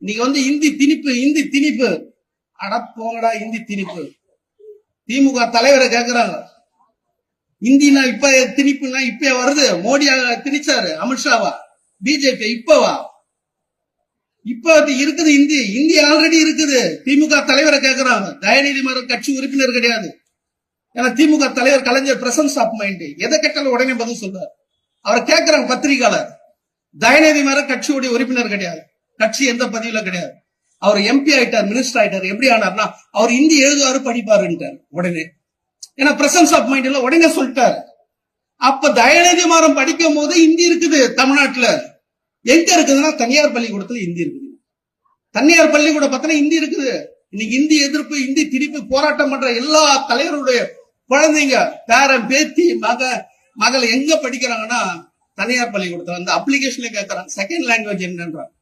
நீங்க இந்தி திணிப்பு அட போங்கடா. இந்தி திணிப்பு திமுக தலைவரை கேக்குறாங்க. இந்தினா இப்ப திணிப்புனா இப்ப வருது. மோடியா திணிச்சாரு, அமித்ஷாவா, பிஜேபி இப்பவா? இப்ப இருக்குது இந்தி ஆல்ரெடி இருக்குது. திமுக தலைவரை கேக்குறாங்க. தயநிதி மாறன் கட்சி உறுப்பினர் கிடையாது. ஏன்னா திமுக தலைவர் கலைஞர் பிரசன்ஸ் ஆஃப் மைண்ட், எதை கேட்டாலும் உடனே பதில் சொல்றாரு. அவரை கேட்கிறாங்க பத்திரிகையாளர். தயநிதி மாறன் கட்சியுடைய உறுப்பினர் கிடையாது, கட்சி எந்த பதிவுல கிடையாது. அவர் எம்பி ஆயிட்டார், மினிஸ்டர் ஆயிட்டார். எப்படி ஆனார்னா அவர் இந்தி எழுதுவாரு படிப்பாருன்ட்டார் உடனே. ஏன்னா பிரசன்ஸ் ஆஃப் மைண்ட் இல்ல, உடனே சொல்லிட்டாரு. அப்ப தயநிதி மாறன் படிக்கும் போது இந்தி இருக்குது தமிழ்நாட்டுல. எங்க இருக்குதுன்னா தனியார் பள்ளிக்கூடத்துல இந்தி இருக்குது. தனியார் பள்ளிக்கூடம் பார்த்தா இந்தி இருக்குது. இன்னைக்கு இந்தி எதிர்ப்பு, இந்தி திணிப்பு போராட்டம் பண்ற எல்லா தலைவருடைய குழந்தைங்க, பேரன், பேத்தி, மகள் எங்க படிக்கிறாங்கன்னா தனியார் பள்ளிக்கூடத்துல அந்த அப்ளிகேஷன்ல கேட்கறாங்க செகண்ட் லாங்குவேஜ் என்னன்றாங்க.